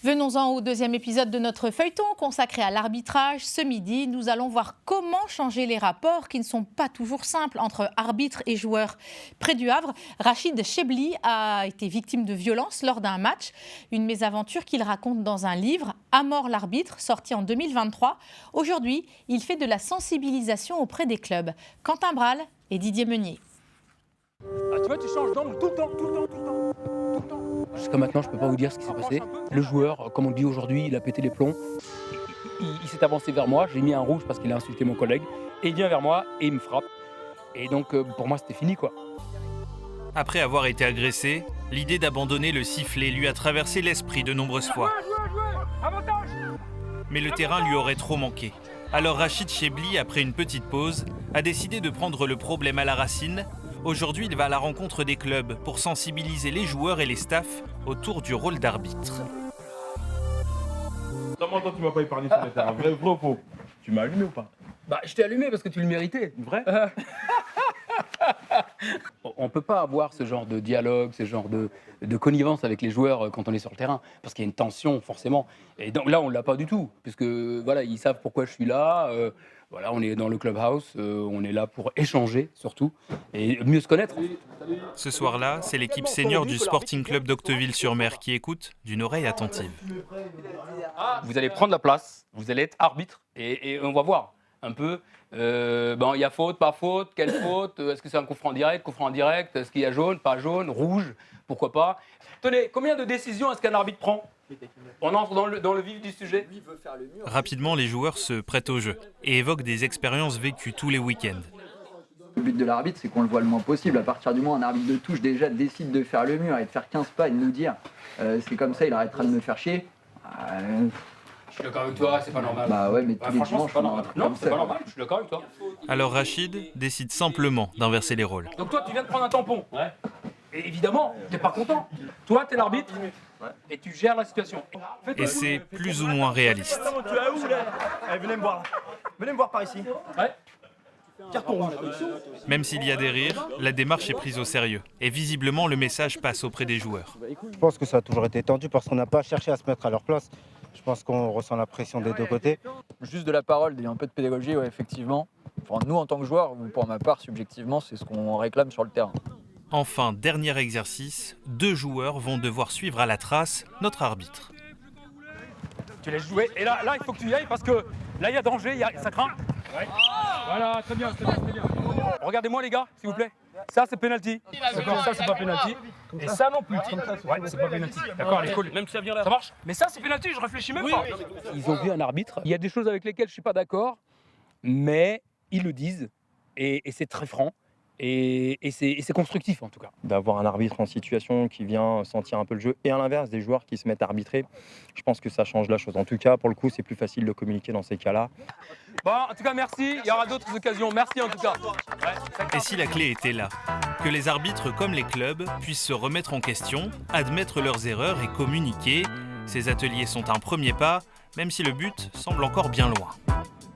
Venons-en au deuxième épisode de notre feuilleton consacré à l'arbitrage. Ce midi, nous allons voir comment changer les rapports qui ne sont pas toujours simples entre arbitres et joueurs. Près du Havre, Rachid Chebli a été victime de violences lors d'un match. Une mésaventure qu'il raconte dans un livre, À mort l'arbitre, sorti en 2023. Aujourd'hui, il fait de la sensibilisation auprès des clubs. Quentin Bral et Didier Meunier. Ah, tu vois, tu changes d'angle tout le temps. Jusqu'à maintenant, je ne peux pas vous dire ce qui s'est passé. Le joueur, comme on dit aujourd'hui, il a pété les plombs. Il s'est avancé vers moi, j'ai mis un rouge parce qu'il a insulté mon collègue. Et il vient vers moi et il me frappe. Et donc, pour moi, c'était fini, quoi. Après avoir été agressé, l'idée d'abandonner le sifflet lui a traversé l'esprit de nombreuses fois. Mais le terrain lui aurait trop manqué. Alors Rachid Chebli, après une petite pause, a décidé de prendre le problème à la racine. Aujourd'hui, il va à la rencontre des clubs pour sensibiliser les joueurs et les staffs autour du rôle d'arbitre. Comment toi tu m'as pas épargné sur le terrain? Vrai ou faux? Tu m'as allumé ou pas? Bah, je t'ai allumé parce que tu le méritais. Vrai? On ne peut pas avoir ce genre de dialogue, ce genre de connivence avec les joueurs quand on est sur le terrain, parce qu'il y a une tension forcément. Et donc là, on ne l'a pas du tout, puisque voilà, ils savent pourquoi je suis là. Voilà, on est dans le clubhouse, on est là pour échanger surtout, et mieux se connaître. Ce soir-là, c'est l'équipe senior du Sporting Club d'Octeville-sur-Mer qui écoute d'une oreille attentive. Vous allez prendre la place, vous allez être arbitre, et on va voir un peu. Il y a faute, pas faute, quelle faute, est-ce que c'est un coup franc indirect, est-ce qu'il y a jaune, pas jaune, rouge, pourquoi pas. Tenez, combien de décisions est-ce qu'un arbitre prend? On entre dans le vif du sujet. Rapidement, les joueurs se prêtent au jeu et évoquent des expériences vécues tous les week-ends. Le but de l'arbitre, c'est qu'on le voit le moins possible. À partir du moment où un arbitre de touche déjà décide de faire le mur et de faire 15 pas et de nous dire c'est comme ça, il arrêtera de me faire chier. Je suis d'accord avec toi, c'est pas normal. Bah ouais, mais tous les dimanches, c'est pas normal. Non, c'est pas normal, je suis d'accord avec toi. Alors Rachid décide simplement d'inverser les rôles. Donc toi, tu viens de prendre un tampon. Ouais. Et évidemment, t'es pas content. Toi, t'es l'arbitre et tu gères la situation. Et c'est plus ou moins réaliste. Tu es où là? Allez, venez me voir. Venez me voir par ici. Ouais. Carton rouge. Même s'il y a des rires, la démarche est prise au sérieux. Et visiblement, le message passe auprès des joueurs. Je pense que ça a toujours été tendu parce qu'on n'a pas cherché à se mettre à leur place. Je pense qu'on ressent la pression des deux côtés. Juste de la parole et un peu de pédagogie, ouais, effectivement. Enfin, nous, en tant que joueurs, ou pour ma part, subjectivement, c'est ce qu'on réclame sur le terrain. Enfin, dernier exercice, 2 joueurs vont devoir suivre à la trace notre arbitre. Tu laisses jouer. Et là, il faut que tu y ailles parce que là, il y a danger, ça craint. Ouais. Voilà, très bien. Regardez-moi les gars, s'il vous plaît. Ça, c'est penalty. D'accord, ça, c'est pas penalty. Et ça non plus. Ouais, c'est pas penalty. D'accord, allez, cool. Même si ça vient là. Ça marche. Mais ça, c'est penalty, je réfléchis même pas. Ils ont vu un arbitre. Il y a des choses avec lesquelles je suis pas d'accord, mais ils le disent. Et c'est très franc. Et c'est constructif en tout cas. D'avoir un arbitre en situation qui vient sentir un peu le jeu et à l'inverse des joueurs qui se mettent à arbitrer, je pense que ça change la chose. En tout cas, pour le coup, c'est plus facile de communiquer dans ces cas-là. Bon, en tout cas, merci. Il y aura d'autres occasions. Merci en tout cas. Et si la clé était là? Que les arbitres comme les clubs puissent se remettre en question, admettre leurs erreurs et communiquer. Ces ateliers sont un premier pas, même si le but semble encore bien loin.